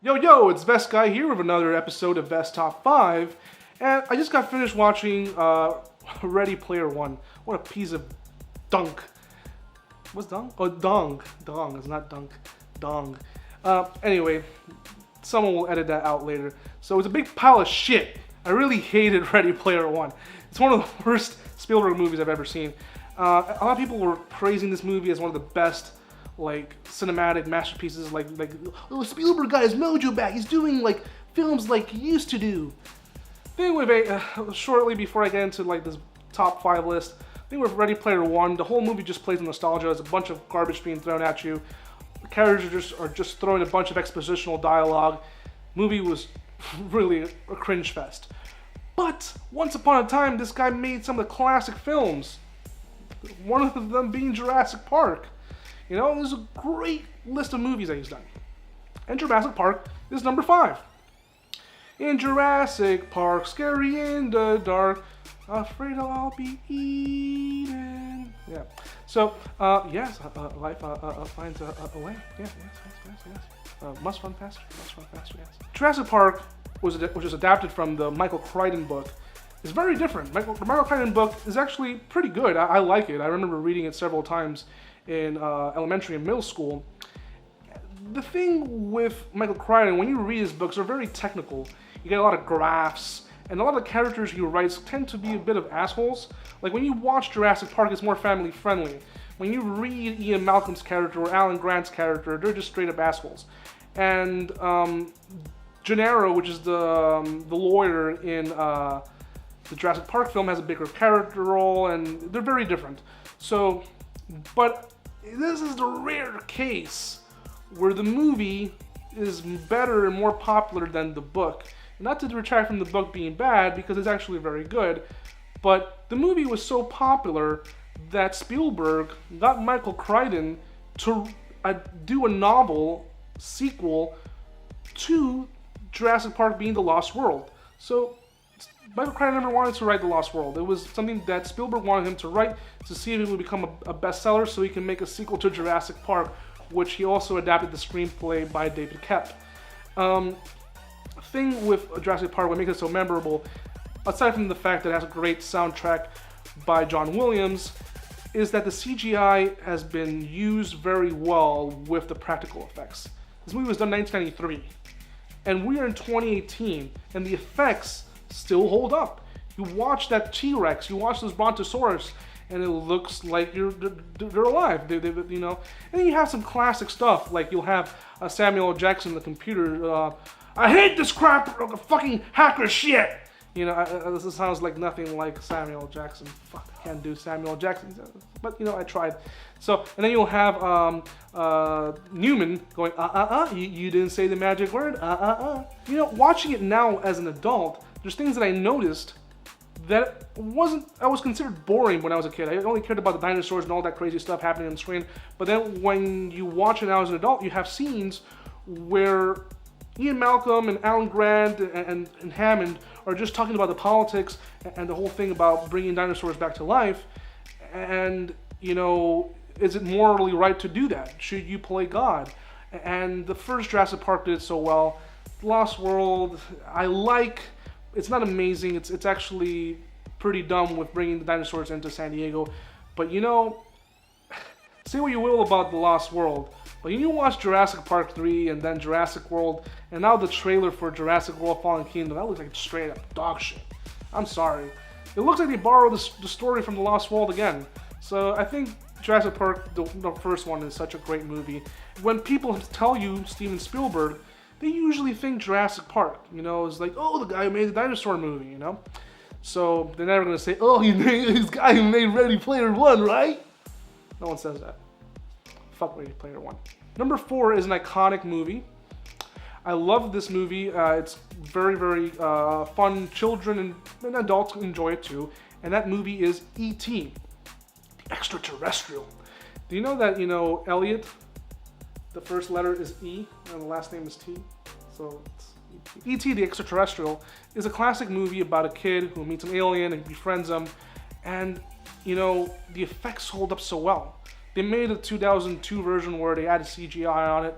Yo, it's Vest Guy here with another episode of Vest Top 5, and I just got finished watching Ready Player One. What a piece of dunk. What's dunk? Oh, dong. Dong, it's not dunk. Dong. Anyway, someone will edit that out later. So it's a big pile of shit. I really hated Ready Player One. It's one of the worst Spielberg movies I've ever seen. A lot of people were praising this movie as one of the best cinematic masterpieces, oh, Spielberg got his mojo back. He's doing films like he used to do. Anyway, shortly before I get into this top 5 list, I think with Ready Player One, the whole movie just plays on nostalgia. There's a bunch of garbage being thrown at you. The characters are just throwing a bunch of expositional dialogue. Movie was really a cringe fest. But once upon a time, this guy made some of the classic films. One of them being Jurassic Park. You know, there's a great list of movies that he's done. And Jurassic Park is number 5. In Jurassic Park, scary in the dark, afraid I'll be eaten. Yeah. So, yes, life finds a way. Yes. Must run faster, yes. Jurassic Park, which is adapted from the Michael Crichton book, is very different. The Michael Crichton book is actually pretty good. I like it. I remember reading it several times in elementary and middle school. The thing with Michael Crichton, when you read his books, they're very technical. You get a lot of graphs, and a lot of the characters he writes tend to be a bit of assholes. Like when you watch Jurassic Park, it's more family friendly. When you read Ian Malcolm's character or Alan Grant's character, they're just straight up assholes. And Gennaro, which is the lawyer in the Jurassic Park film, has a bigger character role, and they're very different. So, but this is the rare case where the movie is better and more popular than the book. Not to detract from the book being bad, because it's actually very good, but the movie was so popular that Spielberg got Michael Crichton to do a novel sequel to Jurassic Park being The Lost World. So Michael Crichton never wanted to write The Lost World. It was something that Spielberg wanted him to write to see if it would become a bestseller so he can make a sequel to Jurassic Park, which he also adapted the screenplay by David Koepp. Thing with Jurassic Park, what makes it so memorable, aside from the fact that it has a great soundtrack by John Williams, is that the CGI has been used very well with the practical effects. This movie was done in 1993, and we are in 2018, and the effects still hold up. You watch that T-Rex, you watch those Brontosaurus, and it looks like they're alive. You know. And then you have some classic stuff, like you'll have Samuel L. Jackson, the computer. I hate this crap, fucking hacker shit. You know, this sounds like nothing like Samuel L. Jackson. Fuck, I can't do Samuel L. Jackson, but you know, I tried. So, and then you'll have Newman going, you didn't say the magic word, You know, watching it now as an adult, there's things that I noticed that I was considered boring when I was a kid. I only cared about the dinosaurs and all that crazy stuff happening on the screen. But then when you watch it now as an adult, you have scenes where Ian Malcolm and Alan Grant and Hammond are just talking about the politics and the whole thing about bringing dinosaurs back to life. And, you know, is it morally right to do that? Should you play God? And the first Jurassic Park did it so well. Lost World, it's not amazing. It's actually pretty dumb with bringing the dinosaurs into San Diego. But, you know, say what you will about The Lost World, but you watch Jurassic Park 3 and then Jurassic World, and now the trailer for Jurassic World Fallen Kingdom, that looks like straight up dog shit. I'm sorry. It looks like they borrowed the story from The Lost World again. So I think Jurassic Park, the first one, is such a great movie. When people tell you Steven Spielberg, they usually think Jurassic Park. You know, it's like, oh, the guy who made the dinosaur movie, you know? So they're never going to say, oh, he's the guy who made Ready Player One, right? No one says that. Fuck Ready Player One. Number 4 is an iconic movie. I love this movie. It's very, very fun. Children and adults enjoy it too. And that movie is E.T., the extraterrestrial. Do you know that, Elliot, the first letter is E and the last name is T? So it's E.T. the Extraterrestrial is a classic movie about a kid who meets an alien and befriends him. And, the effects hold up so well. They made a 2002 version where they added CGI on it.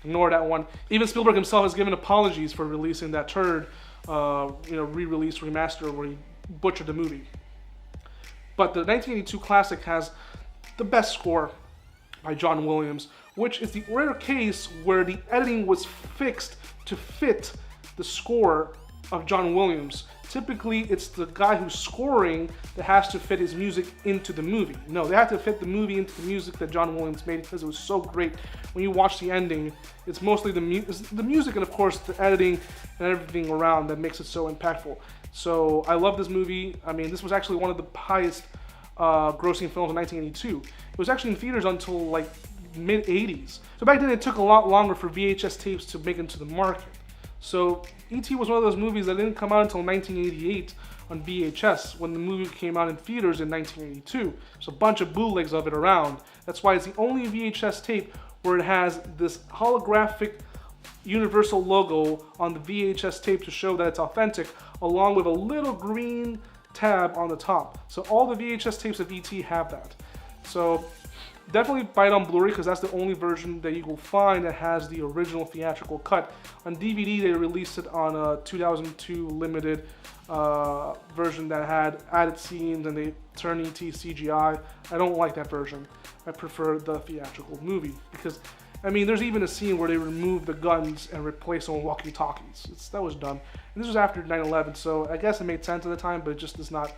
Ignore that one. Even Spielberg himself has given apologies for releasing that turd, re-release, remaster, where he butchered the movie. But the 1982 classic has the best score by John Williams, which is the rare case where the editing was fixed to fit the score of John Williams. Typically, it's the guy who's scoring that has to fit his music into the movie. No, they have to fit the movie into the music that John Williams made because it was so great. When you watch the ending, it's mostly the music and, of course, the editing and everything around that makes it so impactful. So I love this movie. I mean, this was actually one of the highest grossing films in 1982. It was actually in theaters until like mid-80s. So back then, it took a lot longer for VHS tapes to make it into the market. So E.T. was one of those movies that didn't come out until 1988 on VHS, when the movie came out in theaters in 1982. There's a bunch of bootlegs of it around. That's why it's the only VHS tape where it has this holographic Universal logo on the VHS tape to show that it's authentic, along with a little green tab on the top. So all the VHS tapes of E.T. have that. So definitely buy it on Blu-ray because that's the only version that you will find that has the original theatrical cut. On DVD, they released it on a 2002 limited version that had added scenes and they turned ET CGI. I don't like that version. I prefer the theatrical movie because, I mean, there's even a scene where they remove the guns and replace them with walkie-talkies. That was dumb. And this was after 9/11, so I guess it made sense at the time, but it just does not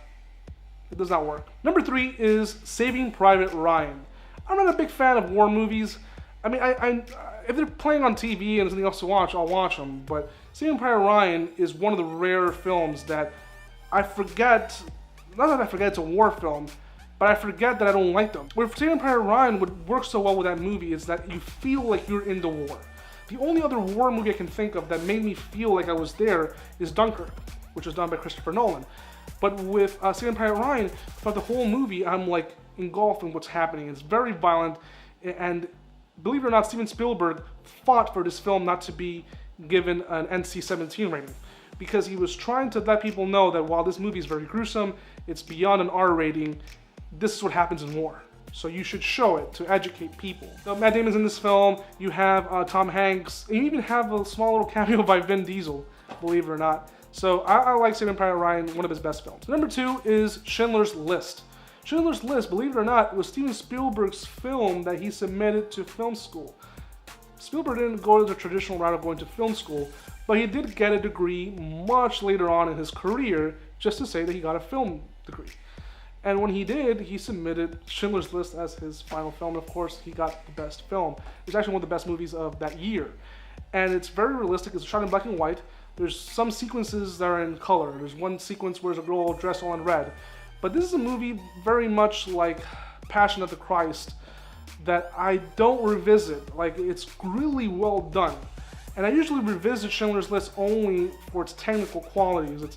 work. Number 3 is Saving Private Ryan. I'm not a big fan of war movies. I mean, I if they're playing on TV and there's nothing else to watch, I'll watch them. But Saving Private Ryan is one of the rare films that I forget, not that I forget it's a war film, but I forget that I don't like them. Where Saving Private Ryan would work so well with that movie is that you feel like you're in the war. The only other war movie I can think of that made me feel like I was there is Dunkirk, which was done by Christopher Nolan. But with Saving Private Ryan, throughout the whole movie, I'm like engulfed in what's happening. It's very violent, and believe it or not, Steven Spielberg fought for this film not to be given an NC-17 rating because he was trying to let people know that while this movie is very gruesome, it's beyond an R rating, this is what happens in war. So you should show it to educate people. So Matt Damon's in this film, you have Tom Hanks, and you even have a small little cameo by Vin Diesel, believe it or not. So I like Saving Private Ryan, one of his best films. Number 2 is Schindler's List. Schindler's List, believe it or not, was Steven Spielberg's film that he submitted to film school. Spielberg didn't go the traditional route of going to film school, but he did get a degree much later on in his career just to say that he got a film degree. And when he did, he submitted Schindler's List as his final film. And of course, he got the best film. It's actually one of the best movies of that year. And it's very realistic. It's shot in black and white. There's some sequences that are in color. There's one sequence where there's a girl dressed all in red. But this is a movie very much like Passion of the Christ that I don't revisit. Like, it's really well done. And I usually revisit Schindler's List only for its technical qualities. It's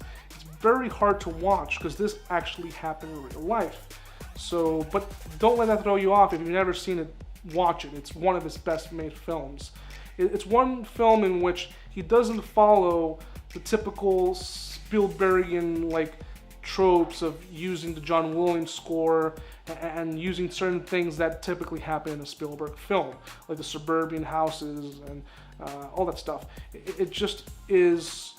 very hard to watch because this actually happened in real life. So, but don't let that throw you off. If you've never seen it, watch it. It's one of his best made films. It's one film in which he doesn't follow the typical Spielbergian like tropes of using the John Williams score and using certain things that typically happen in a Spielberg film, like the suburban houses and all that stuff. It just is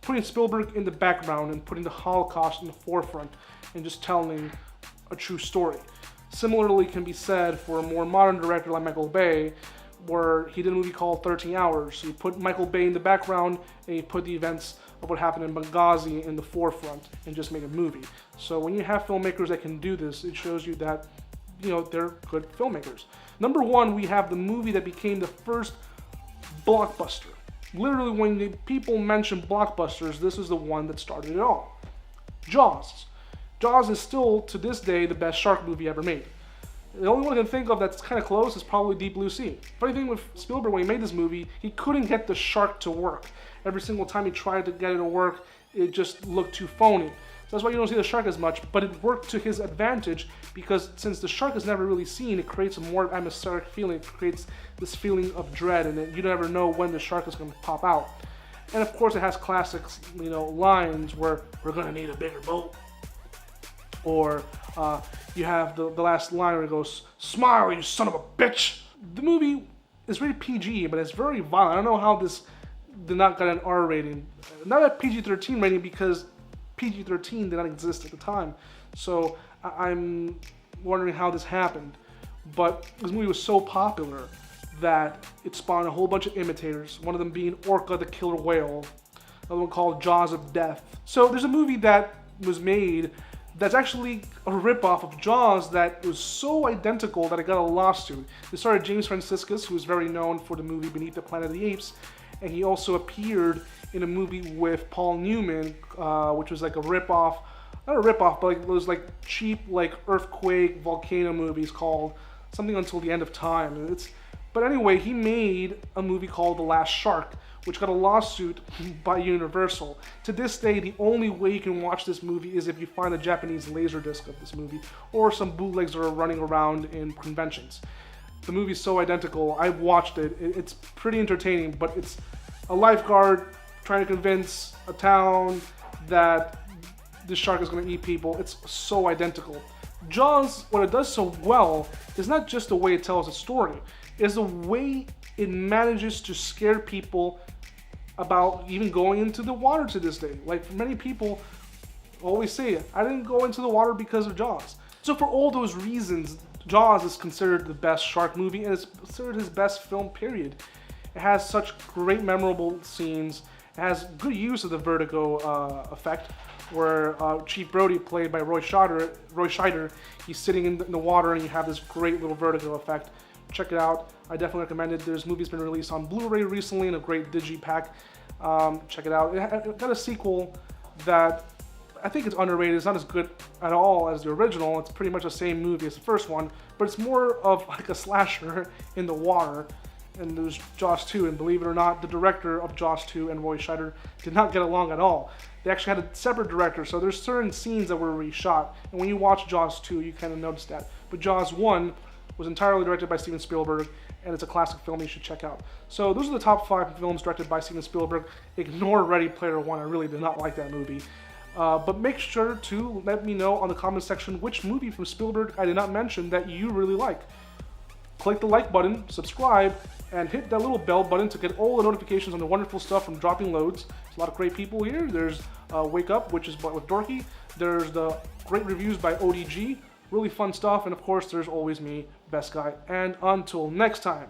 putting Spielberg in the background and putting the Holocaust in the forefront and just telling a true story. Similarly can be said for a more modern director like Michael Bay, where he did a movie called 13 Hours. So you put Michael Bay in the background and you put the events of what happened in Benghazi in the forefront and just make a movie. So when you have filmmakers that can do this, it shows you that, you know, they're good filmmakers. Number 1, we have the movie that became the first blockbuster. Literally, when the people mention blockbusters, this is the one that started it all. Jaws. Jaws is still, to this day, the best shark movie ever made. The only one I can think of that's kind of close is probably Deep Blue Sea. Funny thing with Spielberg, when he made this movie, he couldn't get the shark to work. Every single time he tried to get it to work, it just looked too phony. So that's why you don't see the shark as much, but it worked to his advantage because since the shark is never really seen, it creates a more atmospheric feeling. It creates this feeling of dread, and you never know when the shark is going to pop out. And of course, it has classic, lines where we're going to need a bigger boat. Or you have the last line where it goes, "Smile, you son of a bitch." The movie it's rated PG, but it's very violent. I don't know how this did not get an R rating. Not a PG-13 rating because PG-13 did not exist at the time. So I'm wondering how this happened. But this movie was so popular that it spawned a whole bunch of imitators. One of them being Orca the Killer Whale. Another one called Jaws of Death. So there's a movie that was made that's actually a ripoff of Jaws that was so identical that it got a lawsuit. It starred James Franciscus, who is very known for the movie Beneath the Planet of the Apes, and he also appeared in a movie with Paul Newman, which was like a ripoff, not a ripoff, but like those like cheap like earthquake volcano movies called something Until the End of Time. But anyway, he made a movie called The Last Shark, which got a lawsuit by Universal. To this day, the only way you can watch this movie is if you find a Japanese laserdisc of this movie, or some bootlegs that are running around in conventions. The movie's so identical. I've watched it. It's pretty entertaining, but it's a lifeguard trying to convince a town that this shark is going to eat people. It's so identical. Jaws, what it does so well is not just the way it tells a story, it's the way it manages to scare people about even going into the water to this day. Like, for many people always say, I didn't go into the water because of Jaws. So for all those reasons, Jaws is considered the best shark movie, and it's considered his best film, period. It has such great memorable scenes. It has good use of the vertigo effect, where Chief Brody, played by Roy Scheider, he's sitting in the water and you have this great little vertigo effect. Check it out. I definitely recommend it. There's movies been released on Blu-ray recently in a great digipack. Check it out. It got a sequel that I think it's underrated. It's not as good at all as the original. It's pretty much the same movie as the first one, but it's more of like a slasher in the water. And there's Jaws 2, and believe it or not, the director of Jaws 2 and Roy Scheider did not get along at all. They actually had a separate director, so there's certain scenes that were reshot, and when you watch Jaws 2, you kind of notice that. But Jaws 1 was entirely directed by Steven Spielberg, and it's a classic film you should check out. So those are the top 5 films directed by Steven Spielberg. Ignore Ready Player One. I really did not like that movie. But make sure to let me know on the comment section which movie from Spielberg I did not mention that you really like. Click the like button, subscribe, and hit that little bell button to get all the notifications on the wonderful stuff from Dropping Loads. There's a lot of great people here. There's Wake Up, which is with Dorky. There's the great reviews by ODG. Really fun stuff. And of course, there's always me, Best Guy. And until next time.